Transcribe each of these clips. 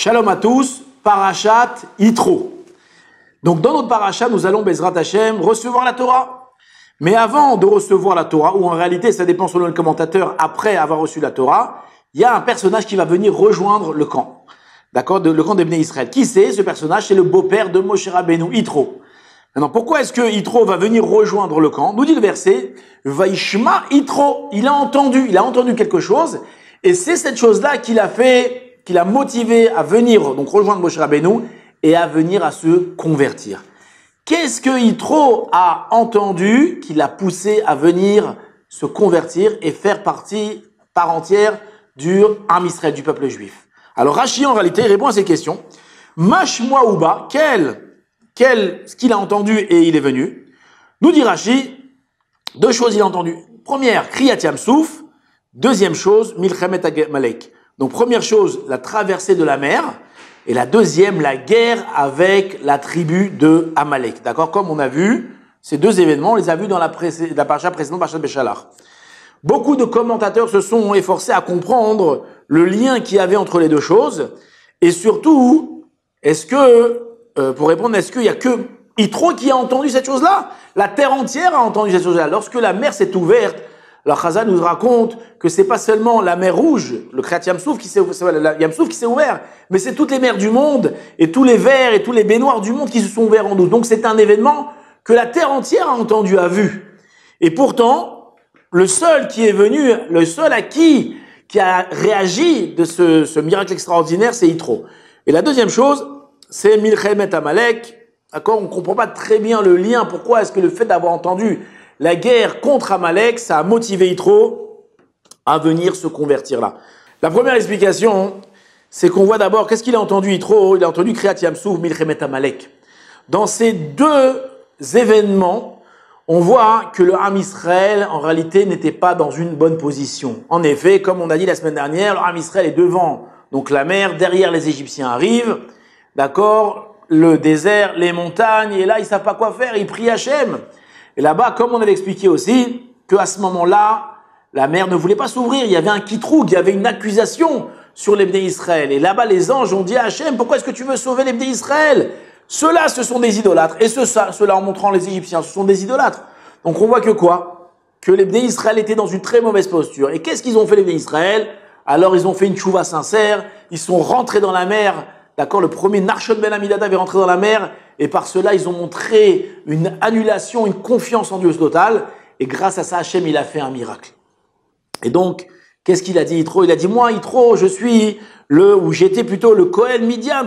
Shalom à tous, Parashat Yitro. Donc dans notre Parashat, nous allons, Bezrat Hashem, recevoir la Torah. Mais avant de recevoir la Torah, ou en réalité ça dépend selon le commentateur, après avoir reçu la Torah, il y a un personnage qui va venir rejoindre le camp. D'accord, le camp des Bnei Israël. Qui c'est ce personnage? C'est le beau-père de Moshe Rabbeinu, Yitro. Maintenant, pourquoi est-ce que Yitro va venir rejoindre le camp? Nous dit le verset, Vaishma Yitro. Il a entendu quelque chose, et c'est cette chose-là qu'il a motivé à venir, donc rejoindre Moshe Rabbeinu, et à venir à se convertir. Qu'est-ce que Yitro a entendu qui l'a poussé à venir se convertir et faire partie part entière du Am Israël, du peuple juif? Alors Rashi, en réalité, répond à ces questions. Mashmoa Uba, ce qu'il a entendu et il est venu. Nous dit Rashi, deux choses il a entendu. Première, Kriyat Yamsouf. Deuxième chose, Milchemet Amalek. Donc première chose, la traversée de la mer. Et la deuxième, la guerre avec la tribu de Amalek. D'accord? Comme on a vu, ces deux événements, on les a vus dans la paracha précédente, Parashat Beshalach. Beaucoup de commentateurs se sont efforcés à comprendre le lien qu'il y avait entre les deux choses. Et surtout, pour répondre, est-ce qu'il y a que Yitro qui a entendu cette chose-là? La terre entière a entendu cette chose-là. Lorsque la mer s'est ouverte, alors Chazal nous raconte que c'est pas seulement la mer Rouge, le Kriyat Yamsouf qui s'est ouvert, mais c'est toutes les mers du monde et tous les vers et tous les baignoires du monde qui se sont ouverts en nous. Donc c'est un événement que la terre entière a entendu, a vu. Et pourtant, le seul qui est venu, le seul qui a réagi de ce miracle extraordinaire, c'est Yitro. Et la deuxième chose, c'est Milchemet Amalek. D'accord? On comprend pas très bien le lien. Pourquoi est-ce que le fait d'avoir entendu la guerre contre Amalek, ça a motivé Yitro à venir se convertir là? La première explication, c'est qu'on voit d'abord, qu'est-ce qu'il a entendu Yitro? Il a entendu Kriyat Yamsouf, Milchemet Amalek. Dans ces deux événements, on voit que le Ham Israël, en réalité, n'était pas dans une bonne position. En effet, comme on a dit la semaine dernière, le Ham Israël est devant donc la mer, derrière les Égyptiens arrivent, d'accord, le désert, les montagnes, et là, ils savent pas quoi faire, ils prient Hachem. Et là-bas, comme on avait expliqué aussi, qu'à ce moment-là, la mer ne voulait pas s'ouvrir. Il y avait un kitroug, il y avait une accusation sur les Bnei Israël. Et là-bas, les anges ont dit à Hachem, pourquoi est-ce que tu veux sauver les Bnei Israël? Ceux-là, ce sont des idolâtres. Et ceux-là, en montrant les Égyptiens, ce sont des idolâtres. Donc on voit que quoi? Que les Bnei Israël étaient dans une très mauvaise posture. Et qu'est-ce qu'ils ont fait les Bnei Israël? Alors ils ont fait une tchouva sincère, ils sont rentrés dans la mer. D'accord, le premier Narshon ben Amminadab est rentré dans la mer, et par cela, ils ont montré une annulation, une confiance en Dieu totale, et grâce à ça, Hachem, il a fait un miracle. Et donc, qu'est-ce qu'il a dit, Yitro? Il a dit, moi, Yitro, j'étais plutôt le Kohen Midian,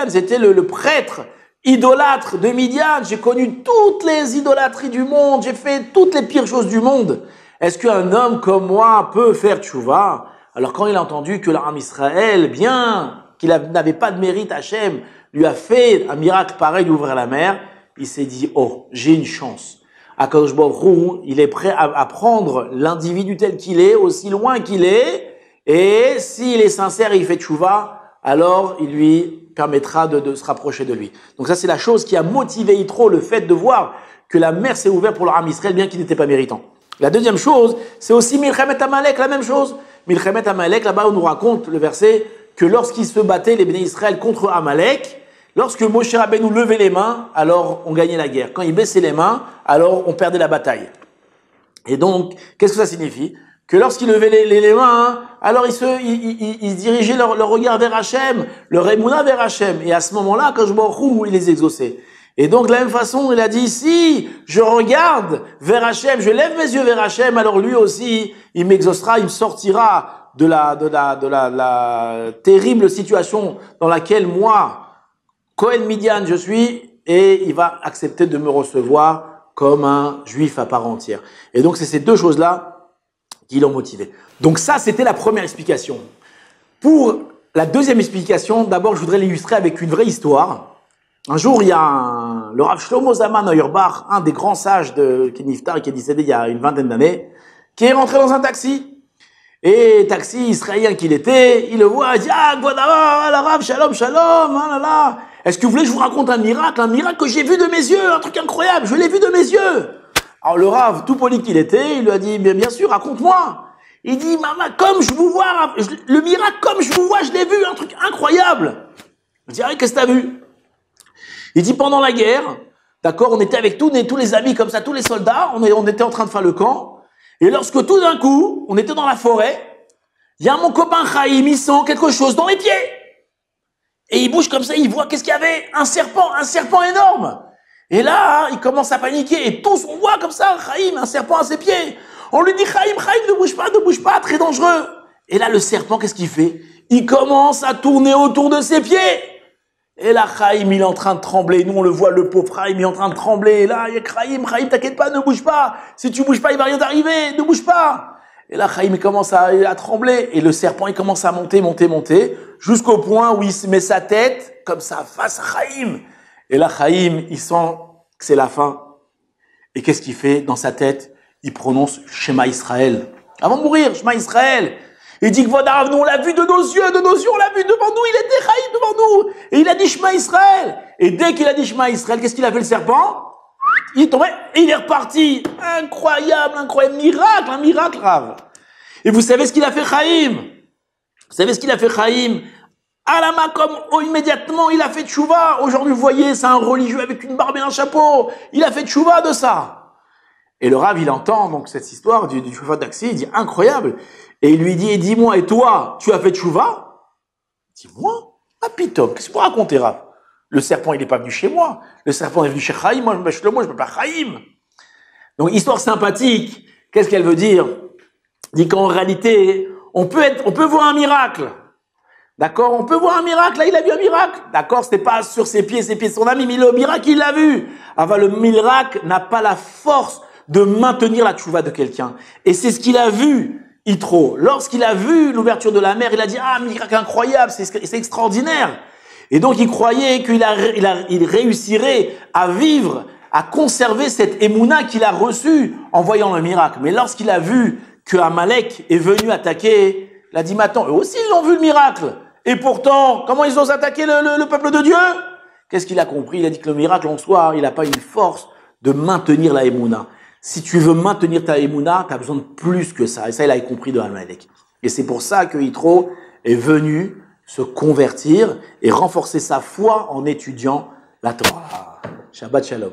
c'était le prêtre idolâtre de Midian, j'ai connu toutes les idolâtries du monde, j'ai fait toutes les pires choses du monde. Est-ce qu'un homme comme moi peut faire tchouva? Alors quand il a entendu que l'Am Israël, bien qu'il n'avait pas de mérite, Hachem lui a fait un miracle pareil d'ouvrir la mer, il s'est dit, oh, j'ai une chance. Akadosh Baruch Hu, il est prêt à prendre l'individu tel qu'il est, aussi loin qu'il est, et s'il est sincère et il fait tchouva, alors il lui permettra de se rapprocher de lui. Donc ça, c'est la chose qui a motivé Yitro, le fait de voir que la mer s'est ouverte pour le Ham Israël, bien qu'il n'était pas méritant. La deuxième chose, c'est aussi Milchemet Amalek, la même chose. Milchemet Amalek, là-bas, on nous raconte le verset que lorsqu'ils se battaient, les Bnei Israël, contre Amalek, lorsque Moshe Rabbeinu levait les mains, alors on gagnait la guerre. Quand il baissait les mains, alors on perdait la bataille. Et donc, qu'est-ce que ça signifie? Que lorsqu'ils levaient les mains, alors ils se dirigeaient leur regard vers Hachem, leur émouna vers Hachem. Et à ce moment-là, quand je il les exauçait. Et donc, de la même façon, il a dit, si je regarde vers Hachem, je lève mes yeux vers Hachem, alors lui aussi, il m'exaucera, il me sortira de la terrible situation dans laquelle moi, Kohen Midian, je suis, et il va accepter de me recevoir comme un juif à part entière. Et donc, c'est ces deux choses-là qui l'ont motivé. Donc ça, c'était la première explication. Pour la deuxième explication, d'abord, je voudrais l'illustrer avec une vraie histoire. Un jour, il y a le Rav Shlomo Zalman Auerbach, un des grands sages qui est niftar et qui est décédé il y a une vingtaine d'années, qui est rentré dans un taxi. Et taxi israélien qu'il était, il le voit, il dit, ah, le Rav, shalom, shalom, ah là là. Est-ce que vous voulez que je vous raconte un miracle que j'ai vu de mes yeux, un truc incroyable, je l'ai vu de mes yeux. Alors le Rav, tout poli qu'il était, il lui a dit, bien sûr, raconte-moi. Il dit, maman, comme je vous vois, le miracle, comme je vous vois, je l'ai vu, un truc incroyable. Je dis, ah, qu'est-ce que t'as vu? Il dit, pendant la guerre, d'accord, on était avec tous les amis comme ça, tous les soldats, on était en train de faire le camp. Et lorsque tout d'un coup, on était dans la forêt, il y a mon copain Chaim, il sent quelque chose dans les pieds. Et il bouge comme ça, il voit qu'est-ce qu'il y avait? Un serpent énorme. Et là, il commence à paniquer. Et tous, on voit comme ça, Chaim, un serpent à ses pieds. On lui dit, Chaim, ne bouge pas, très dangereux. Et là, le serpent, qu'est-ce qu'il fait? Il commence à tourner autour de ses pieds. Et là, Chaim, il est en train de trembler. Nous, on le voit, le pauvre Chaim, il est en train de trembler. Et là, il y a Chaim, t'inquiète pas, ne bouge pas. Si tu bouges pas, il va rien t'arriver, ne bouge pas. Et là, Chaim, il commence à trembler. Et le serpent, il commence à monter, jusqu'au point où il se met sa tête, comme ça, face à Chaim. Et là, Chaim, il sent que c'est la fin. Et qu'est-ce qu'il fait? Dans sa tête, il prononce Shema Israël. Avant de mourir, Shema Israël. Il dit que voilà, nous on l'a vu de nos yeux, on l'a vu devant nous, il était Chaim devant nous. Et il a dit Shema Israël. Et dès qu'il a dit Shema Israël, qu'est-ce qu'il a fait le serpent? Il est tombé et il est reparti. Incroyable, miracle, un miracle grave. Et vous savez ce qu'il a fait Chaim? Vous savez ce qu'il a fait Chaim? À la main, comme immédiatement, il a fait tchouva. Aujourd'hui, vous voyez, c'est un religieux avec une barbe et un chapeau. Il a fait tchouva de ça. Et le Rav, il entend donc cette histoire du chauffeur de taxi, il dit incroyable. Et il lui dit, dis-moi, et toi, tu as fait tchouva? Il dit, moi? Ah, pitop, qu'est-ce que vous racontez, Rav? Le serpent, il n'est pas venu chez moi. Le serpent est venu chez Chaim. Moi, je m'appelle Chaim. Donc, histoire sympathique. Qu'est-ce qu'elle veut dire? Il dit qu'en réalité, on peut voir un miracle. D'accord? On peut voir un miracle. Là, il a vu un miracle. D'accord? C'était pas sur ses pieds de son ami, mais le miracle, il l'a vu. Enfin, le miracle n'a pas la force de maintenir la tchouva de quelqu'un. Et c'est ce qu'il a vu, Yitro. Lorsqu'il a vu l'ouverture de la mer, il a dit, ah, miracle incroyable, c'est extraordinaire. Et donc, il croyait qu'il réussirait à vivre, à conserver cette émouna qu'il a reçue en voyant le miracle. Mais lorsqu'il a vu que Amalek est venu attaquer, il a dit, mais attends, eux aussi, ils ont vu le miracle. Et pourtant, comment ils osent attaquer le peuple de Dieu? Qu'est-ce qu'il a compris? Il a dit que le miracle en soi, il n'a pas une force de maintenir la émouna. Si tu veux maintenir ta émouna, tu as besoin de plus que ça. Et ça, il a compris de Amalek. Et c'est pour ça que Yitro est venu se convertir et renforcer sa foi en étudiant la Torah. Shabbat Shalom.